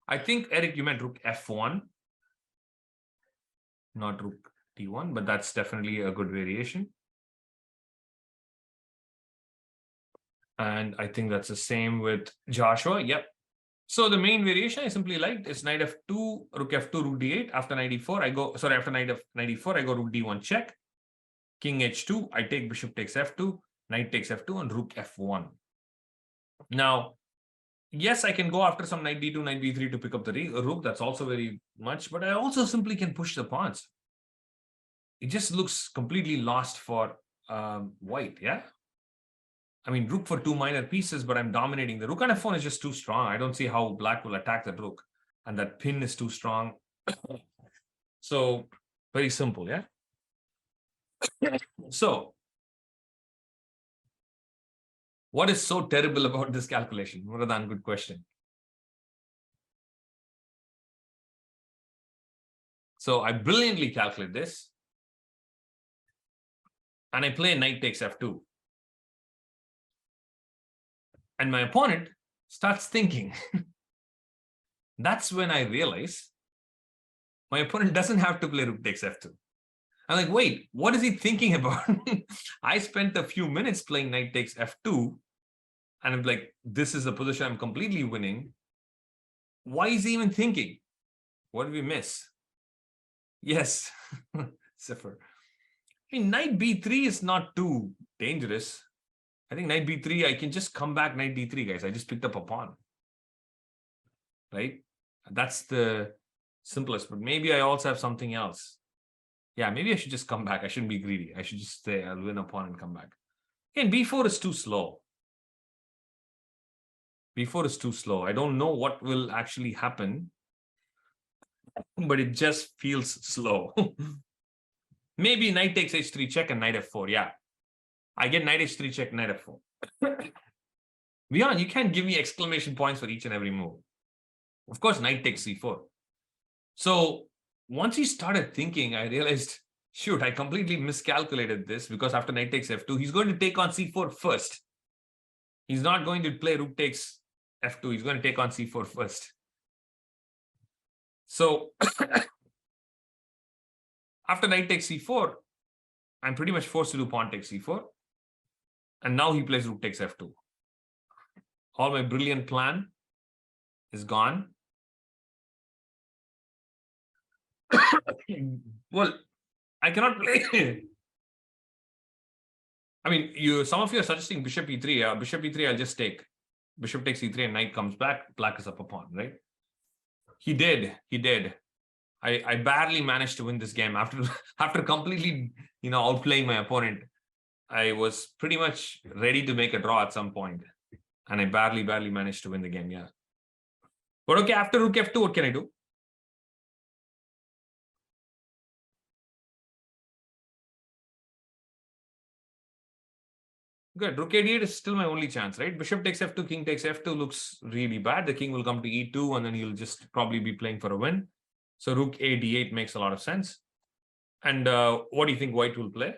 I think, Eric, you meant rook f1, not rook d1, but that's definitely a good variation. And I think that's the same with Joshua. Yep. So the main variation I simply liked is knight f2, rook f2, rook d8. After knight e4, after knight e4, I go rook d1 check. King h2, I take bishop takes f2, knight takes f2, and rook f1. Now, yes, I can go after some knight d2, knight b3 to pick up the rook. That's also very much, but I also simply can push the pawns. It just looks completely lost for white, yeah? I mean, rook for 2 minor pieces, but I'm dominating. The rook on f1 is just too strong. I don't see how black will attack that rook. And that pin is too strong. So, very simple, yeah? So, what is so terrible about this calculation? Muradhan, good question. So, I brilliantly calculate this. And I play knight takes f2. And my opponent starts thinking. That's when I realize my opponent doesn't have to play rook takes f2. I'm like, wait, what is he thinking about? I spent a few minutes playing knight takes f2, and I'm like, this is a position I'm completely winning. Why is he even thinking? What did we miss? Yes, Zephyr. I mean, knight b3 is not too dangerous. I think knight b3, I can just come back knight d3, guys. I just picked up a pawn. Right? That's the simplest, but maybe I also have something else. Yeah, maybe I should just come back. I shouldn't be greedy. I should just stay. I'll win a pawn and come back. And b4 is too slow. b4 is too slow. I don't know what will actually happen, but it just feels slow. Maybe knight takes h3 check and knight f4. Yeah, I get knight h3 check, knight f4. Beyond, you can't give me exclamation points for each and every move. Of course, knight takes c4. So once he started thinking, I realized, shoot, I completely miscalculated this, because after knight takes f2, he's going to take on c4 first. He's not going to play rook takes f2. He's going to take on c4 first. So after knight takes c4, I'm pretty much forced to do pawn takes c4. And now he plays rook takes f2. All my brilliant plan is gone. Well, I cannot play. I mean, some of you are suggesting bishop e3. Bishop e3, I'll just take. Bishop takes e3 and knight comes back. Black is up a pawn, right? He did. I barely managed to win this game after completely, outplaying my opponent. I was pretty much ready to make a draw at some point, and I barely managed to win the game. Yeah, but okay. After rook f2, what can I do? Good. Rook a8 is still my only chance, right? Bishop takes f2, king takes f2 looks really bad. The king will come to e2, and then he'll just probably be playing for a win. So rook a d8 makes a lot of sense. And what do you think white will play?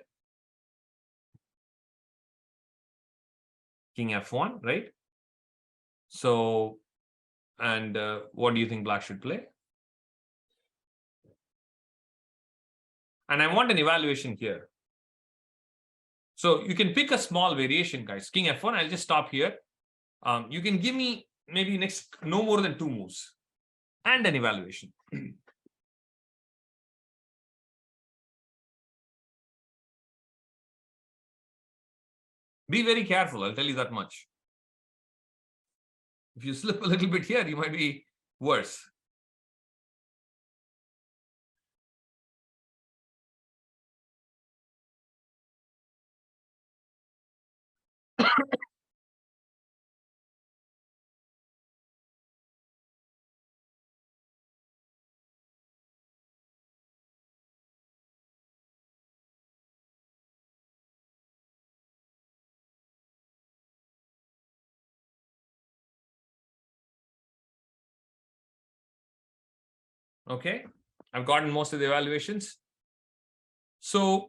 King f1, right? So, and what do you think black should play? And I want an evaluation here. So you can pick a small variation, guys. King f1, I'll just stop here. You can give me maybe next no more than 2 moves and an evaluation. Be very careful, I'll tell you that much. If you slip a little bit here, you might be worse. Okay, I've gotten most of the evaluations. So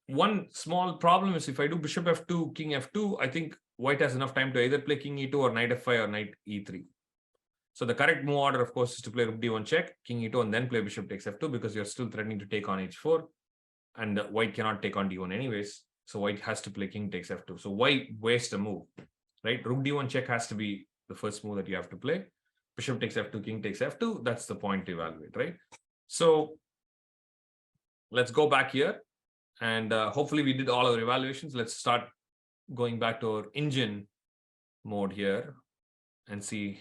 one small problem is if I do bishop f2, king f2, I think white has enough time to either play king e2 or knight f5 or knight e3. So the correct move order, of course, is to play rook d1 check, king e2, and then play bishop takes f2 because you're still threatening to take on h4. And white cannot take on d1 anyways. So white has to play king takes f2. So white wastes a move, right? Rook d1 check has to be the first move that you have to play. Bishop takes f2, king takes f2. That's the point to evaluate, right? So let's go back here. And hopefully we did all our evaluations. Let's start going back to our engine mode here and see.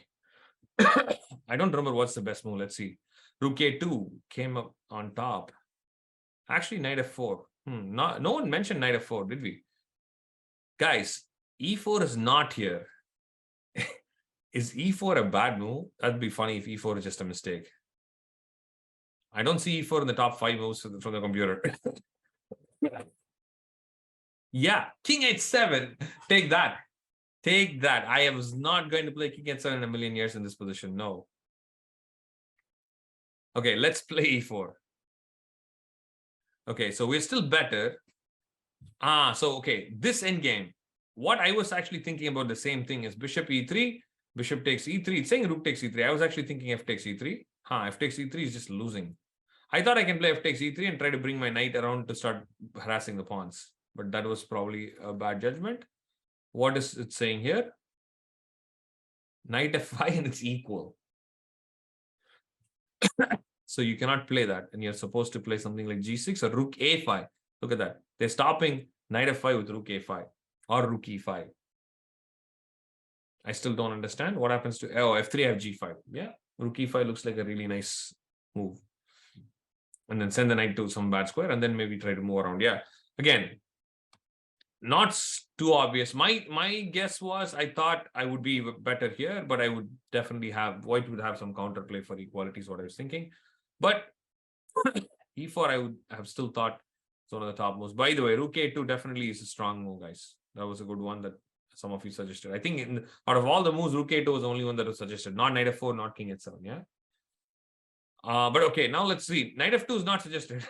I don't remember what's the best move. Let's see. Rook a2 came up on top. Actually, knight f4. No one mentioned knight f4, did we? Guys, e4 is not here. Is e4 a bad move? That'd be funny if e4 is just a mistake. I don't see e4 in the top 5 moves from the computer. Yeah, king h7. Take that. Take that. I was not going to play king h7 in a million years in this position. No. Okay, let's play e4. Okay, so we're still better. So okay, this endgame. What I was actually thinking about the same thing is bishop e3, bishop takes e3. It's saying rook takes e3. I was actually thinking f takes e3. F takes e3 is just losing. I thought I can play f takes e3 and try to bring my knight around to start harassing the pawns. But that was probably a bad judgment. What is it saying here? Knight f5 and it's equal. So you cannot play that. And you're supposed to play something like g6 or rook a5. Look at that. They're stopping knight f5 with rook a5 or rook e5. I still don't understand what happens to f3 have g5. Yeah, rook e5 looks like a really nice move. And then send the knight to some bad square and then maybe try to move around. Yeah, again, not too obvious. My guess was I thought I would be better here, but I would definitely have white would have some counterplay for equality is what I was thinking. But e4 I would have still thought it's one of the top moves. By the way, rook a2 definitely is a strong move, guys. That was a good one that some of you suggested. I think out of all the moves, rook a2 was the only one that was suggested. Not knight f4, not king h7. Yeah. But okay, now let's see. Knight f2 is not suggested.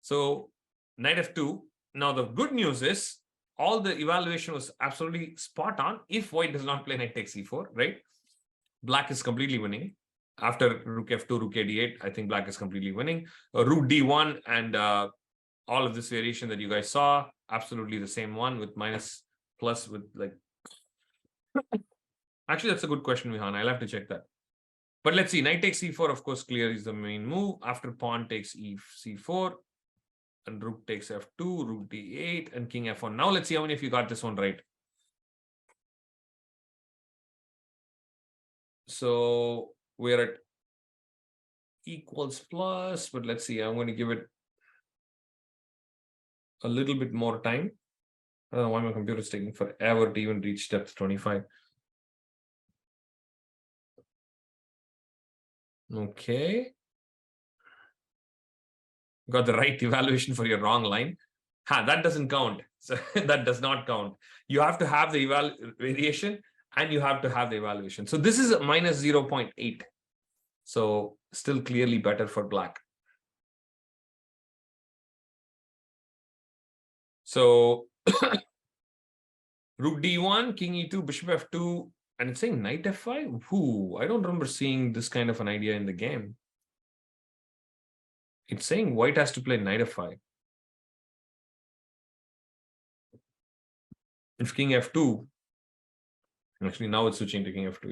So knight f2. Now the good news is all the evaluation was absolutely spot on if white does not play knight takes e4, right? Black is completely winning. After rook f2, rook a d8, I think black is completely winning. Rook d1 and all of this variation that you guys saw, absolutely the same one with minus plus with like. Actually, that's a good question, Vihan. I'll have to check that. But let's see. Knight takes c4, of course, clear is the main move. After pawn takes c4, and rook takes f2, rook d8, and king f1. Now let's see how many of you got this one right. So we're at equals plus, but let's see. I'm going to give it a little bit more time. I don't know why my computer is taking forever to even reach depth 25. Okay. Got the right evaluation for your wrong line. That doesn't count. So that does not count. You have to have the variation and you have to have the evaluation. So this is a minus 0.8. So still clearly better for black. So rook d1, king e2, bishop f2, and it's saying knight f5. I don't remember seeing this kind of an idea in the game. It's saying white has to play knight f5. If king f2, actually now it's switching to king f2,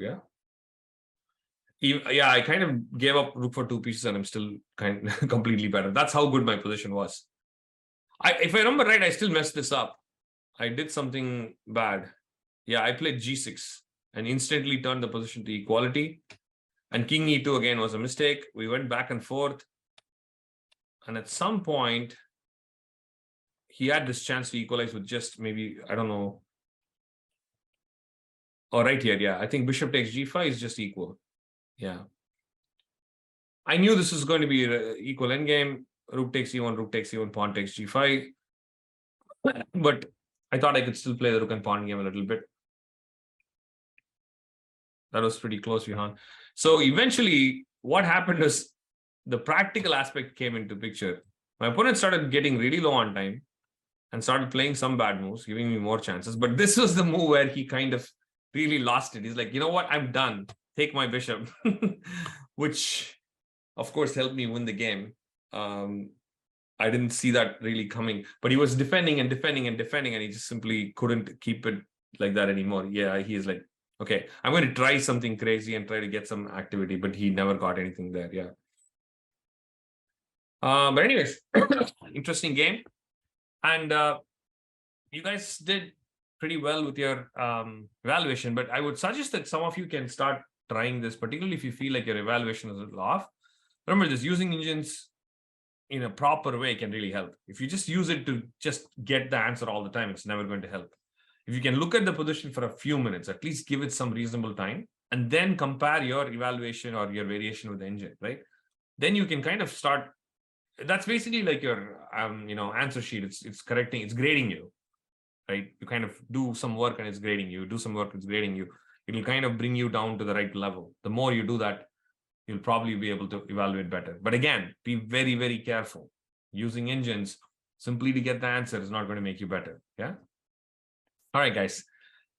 yeah? Yeah, I kind of gave up rook for 2 pieces and I'm still kind of completely better. That's how good my position was. If I remember right, I still messed this up. I did something bad. Yeah, I played g6 and instantly turned the position to equality. And king e2 again was a mistake. We went back and forth. And at some point, he had this chance to equalize with just maybe, I don't know. Oh, right here, yeah. I think bishop takes g5 is just equal. Yeah. I knew this was going to be an equal endgame. Rook takes e1, rook takes e1, pawn takes g5. But I thought I could still play the rook and pawn game a little bit. That was pretty close, Vihan. So eventually, what happened was the practical aspect came into picture. My opponent started getting really low on time and started playing some bad moves, giving me more chances. But this was the move where he kind of really lost it. He's like, you know what? I'm done. take my bishop, which of course helped me win the game. I didn't see that really coming, but he was defending and defending and defending, and he just simply couldn't keep it like that anymore. Yeah, he is like, okay, I'm going to try something crazy and try to get some activity, but he never got anything there. Yeah. But anyways, interesting game. And you guys did pretty well with your evaluation, but I would suggest that some of you can start trying this, particularly if you feel like your evaluation is a little off. Remember this, using engines in a proper way can really help. If you just use it to just get the answer all the time, it's never going to help. If you can look at the position for a few minutes, at least give it some reasonable time, and then compare your evaluation or your variation with the engine, right? Then you can kind of start. That's basically like your answer sheet. It's correcting, it's grading you, right? You kind of do some work and it's grading you, do some work, it's grading you. It'll kind of bring you down to the right level. The more you do that, you'll probably be able to evaluate better. But again, be very, very careful. Using engines simply to get the answer is not going to make you better. Yeah. All right, guys,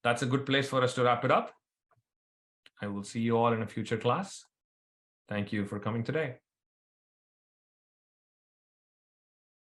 that's a good place for us to wrap it up. I will see you all in a future class. Thank you for coming today.